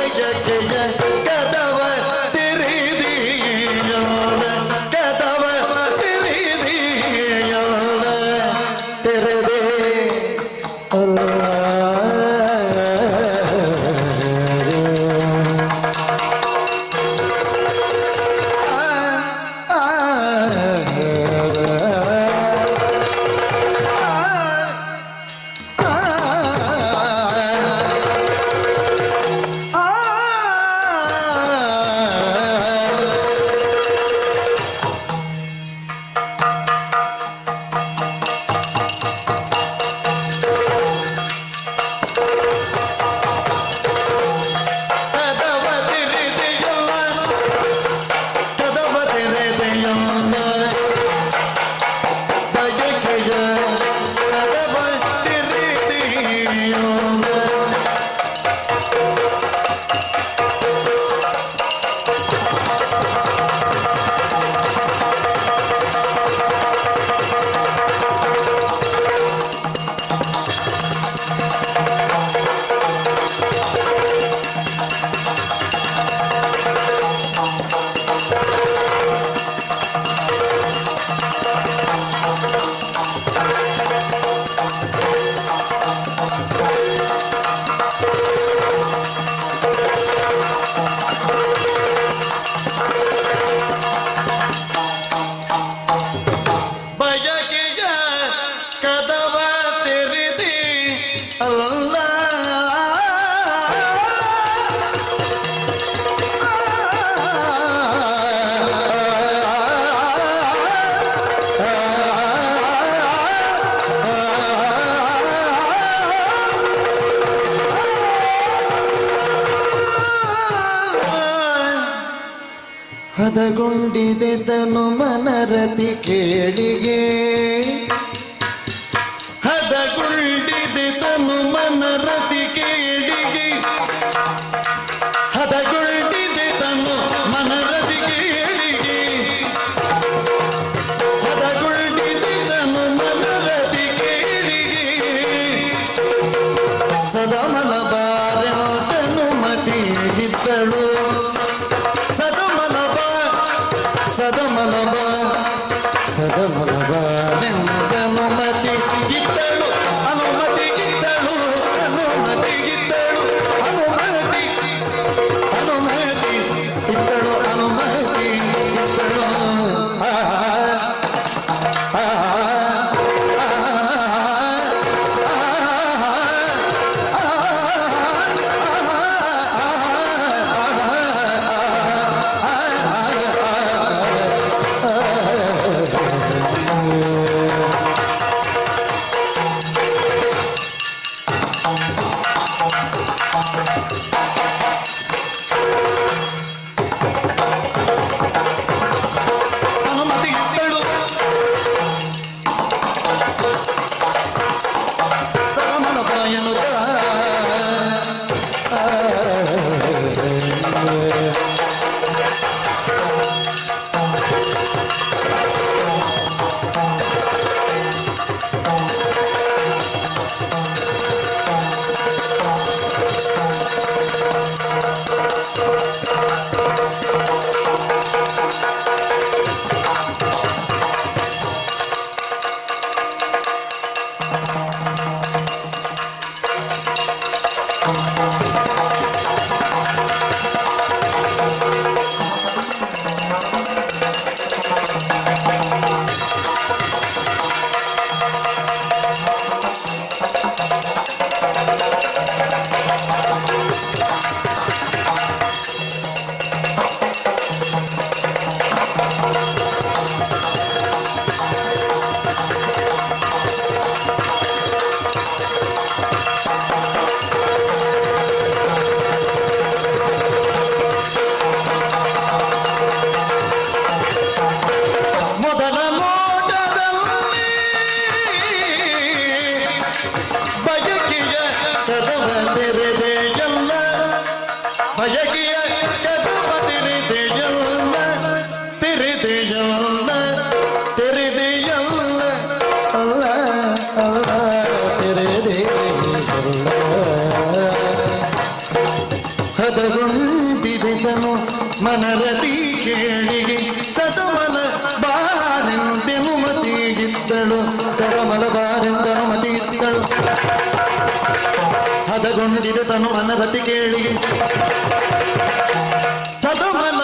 ಬಯಕೆಯ ಕದವ ತಿರಿದಿಯೋಳ ಕದವ ತಿರಿದಿಯೋಳ ತೆರೆದೆ ಅಲ್ಲ ಹದಗೊಂಡಿದೆ ತನು ಮನರತಿ ಕೇಳಿಗೆ ಹದಗೊಂಡಿದೆ ತನು ಮನರತಿ ಕೇಳಿಗೆ ಹದಗೊಂಡಿದೆ ತನು ಮನರತಿ ಕೇಳಿಗೆ ಹದಗೊಂಡಿದೆ ತನು ಮನರತಿ ಕೇಳಿಗೆ ಸದಾ ಮಲಬಾರನು ಮತಿ ಇದ್ದಳು ಸದಮಲಬ ಸದಮಲಬ ನೆಮ್ಮದನುಮತಿ ಇದ್ದಳು ಅನುಮತಿ ಇದ್ದಳು ಅನುಮತಿ ಇದ್ದಳು ಅನುಮತಿ ಅನುಮತಿ ಇದ್ದಳು ಅನುಮತಿ ಇದ್ದಳು ಹದಗು ಹದಗೊಂಡಿದೆತನು ಮನರತಿ ಕೇಳಿಗೆ ಸದಮಲ ಬಾರೆಂದೆನು ಮತಿಗಿದ್ದಳು ಸದಮಲ ಬಾರೆಂದನು ಮತಿಗಿದ್ದಳು ಹದಗೊಂಡಿದೆ ತನು ಮನರತಿ ಕೇಳಿಗೆ ಸದಮಲ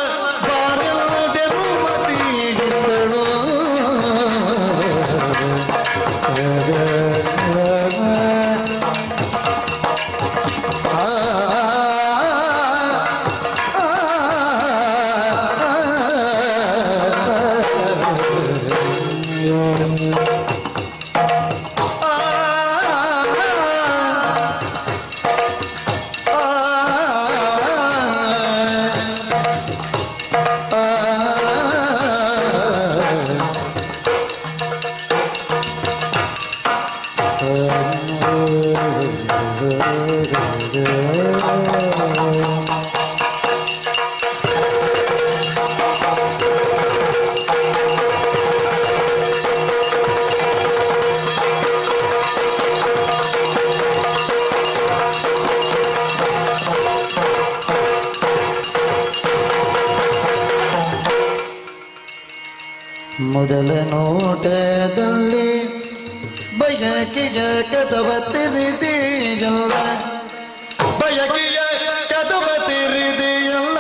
ಬಾರೆಂದೆನು ಮತಿಗಿದ್ದಳು ಮೊದಲ ನೋಟದಲ್ಲಿ ಬಯಕೆಯ ಕದವ ತೆರೆದೆಯಲ್ಲ ಬಯಕೆಯ ಕದವ ತೆರೆದೆಯಲ್ಲ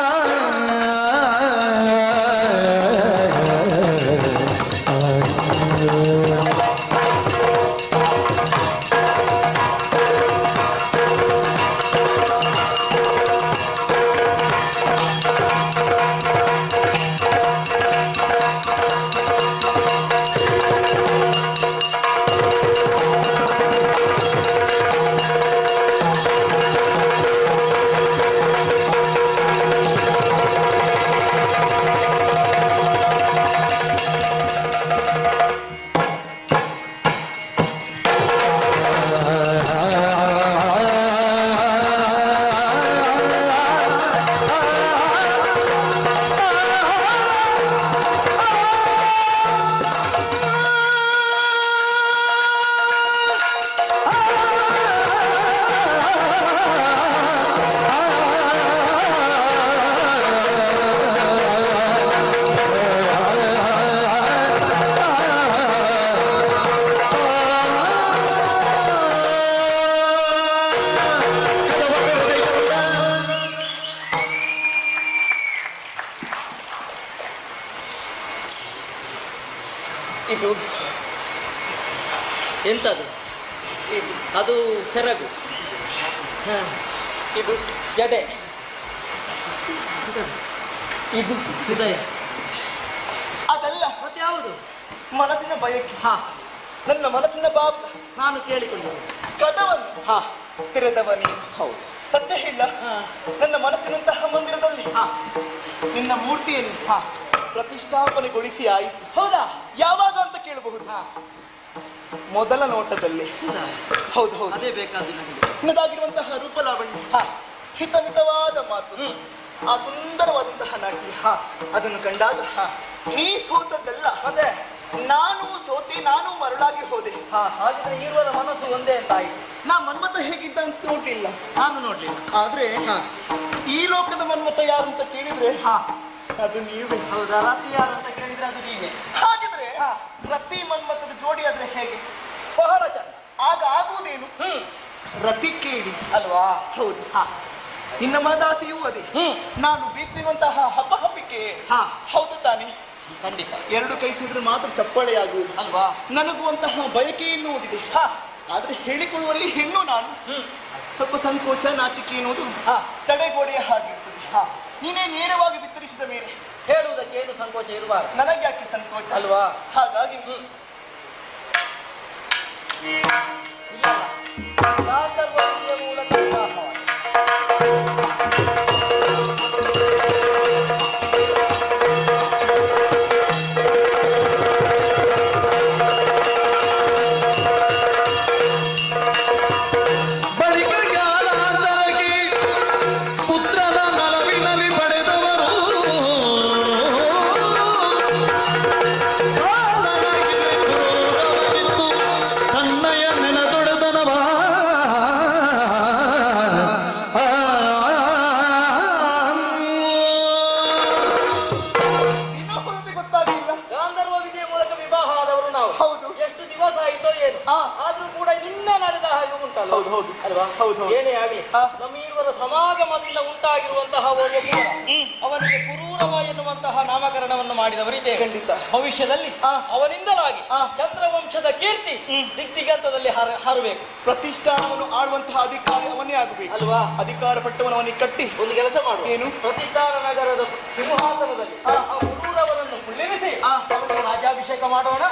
ಇದು ಎಂತದು? ಅದು ಸೆರಗು, ಇದು ಜಡೆ, ಇದು ಹೃದಯ. ಅದಲ್ಲ, ಮತ್ತೆ ಯಾವುದು? ಮನಸ್ಸಿನ ಬಯಕೆ. ಹಾ, ನನ್ನ ಮನಸ್ಸಿನ ಬಾಬ ನಾನು ಕೇಳಿಕೊಂಡು ಕದವನ್ನು ತೆರೆದವನೇ. ಹೌದು, ಸತ್ಯ ಹೇಳ, ನನ್ನ ಮನಸ್ಸಿನಂತಹ ಮಂದಿರದಲ್ಲಿ ನಿನ್ನ ಮೂರ್ತಿಯನ್ನು ಪ್ರತಿಷ್ಠಾಪನೆಗೊಳಿಸಿ ಆಯಿತು. ಹೌದಾ? ಯಾವಾಗ ಅಂತ ಕೇಳಬಹುದು. ಮೊದಲ ನೋಟದಲ್ಲಿ. ಹೌದು ಹೌದು, ಅದೇ ಬೇಕಾದ್ದು ನನಗೆ. ನಿನ್ನದಾಗಿರುವಂತಹ ರೂಪಲಾವಣ್ಯ, ಹಿತಮಿತವಾದ ಮಾತು, ಆ ಸುಂದರವಾದಂತಹ ನಾಟ್ಯ, ಅದನ್ನು ಕಂಡಾಗ ನೀ ಸೋತದ್ದಲ್ಲ, ಅದೇ ನಾನು ಸೋತೆ, ನಾನು ಮರಳಾಗಿ ಹೋದೆ. ಹಾಗಿದ್ರೆ ಇರುವದ ಮನಸ್ಸು ಒಂದೇ ಅಂತ ಆಯ್ತು. ನಾ ಮನ್ಮಥ ಹೇಗಿದ್ದ ಅಂತ ನೋಡ್ಲಿಲ್ಲ, ನಾನು ನೋಡ್ಲಿಲ್ಲ. ಆದ್ರೆ ಈ ಲೋಕದ ಮನ್ಮಥ ಯಾರು ಅಂತ ಕೇಳಿದ್ರೆ ಅದು ನೀವೇ. ಹೌದಾ? ರತಿ ಯಾರು ಅಂತ ಕೇಳಿದ್ರೆ ಅದು ನೀವೇ. ಹಾಗಿದ್ರೆ ರತಿ ಮನ್ಮಥದ ಜೋಡಿ ಆದ್ರೆ ಹೇಗೆ? ಬಹಳ ಚಂದ. ಆಗ ಆಗುವುದೇನು? ರತಿ ಕೇಳಿ ಅಲ್ವಾ? ಹೌದು. ನಿನ್ನ ಮನದಾಸೆಯೂ ಅದೇ, ನಾನು ಬೇಕೆನ್ನುವಂತಹ ಹಬ್ಬಹಬ್ಬಿಕೆ. ಹೌದು ತಾನೆ? ಖಂಡಿತ. ಎರಡು ಕೈ ಸೇರಿದ್ರೆ ಮಾತ್ರ ಚಪ್ಪಳೆಯಾಗುವುದು ಅಲ್ವಾ? ನನಗುವಂತಹ ಬಯಕೆ ಎನ್ನುವುದಿದೆ, ಆದ್ರೆ ಹೇಳಿಕೊಳ್ಳುವಲ್ಲಿ ಹೆಣ್ಣು ನಾನು. ಸ್ವಲ್ಪ ಸಂಕೋಚ, ನಾಚಿಕೆ ಎನ್ನುವುದು ತಡೆಗೋಡೆಯ ಹಾಗಿರ್ತದೆ. ನೀನೇ ನೇರವಾಗಿ ಬಿತ್ತರಿಸಿದ ಮೇಲೆ ಹೇಳುವುದಕ್ಕೆ ಏನು ಸಂಕೋಚ ಇರಬಾರದು. ನನಗೆ ಯಾಕೆ ಸಂಕೋಚ ಅಲ್ವಾ? ಹಾಗಾಗಿ ಗಾಂಧರ್ವವಿದ್ಯೆಯ ಮೂಲಕ ವಿವಾಹವಾಗಿದೆ. ಹೌದು ಅಲ್ವಾ? ಹೌದು. ಏನೇ ಆಗಲಿ ಹಾ. ನಮ್ಮೀರ್ವರ ಸಮಾಗಮದಿಂದ ಉಂಟಾಗಿರುವಂತಹ ಓರ್ವ ಕುರುಡ, ಅವನಿಗೆ ಕುರೂರವ ಎನ್ನುವಂತಹ ನಾಮಕರಣವನ್ನು ಮಾಡಿದವರಿದೆ. ಖಂಡಿತ. ಭವಿಷ್ಯದಲ್ಲಿ ಹಾ. ಅವನಿಂದಲಾಗಿ ಹಾ. ಚಂದ್ರವಂಶದ ಕೀರ್ತಿ ದಿಗ್ದಿಗಂತದಲ್ಲಿ ಹಾರಬೇಕು. ಪ್ರತಿಷ್ಠಾನವನ್ನು ಆಳುವಂತಹ ಅಧಿಕಾರಿ ಅವನೇ ಆಗಬೇಕು ಅಲ್ವಾ? ಅಧಿಕಾರ ಪಟ್ಟವನ್ನು ಅವನಿಗೆ ಕಟ್ಟಿ ಒಂದು ಕೆಲಸ ಮಾಡು. ಏನು? ಪ್ರತಿಷ್ಠಾನ ನಗರದ ಸಿಂಹಾಸನದಲ್ಲಿ ಹಾ. ಆ ಕುರೂರವನನ್ನು ಕುಳ್ಳಿರಿಸಿ ಹಾ. ಅವನಿಗೆ ರಾಜ್ಯಾಭಿಷೇಕ ಮಾಡೋಣ.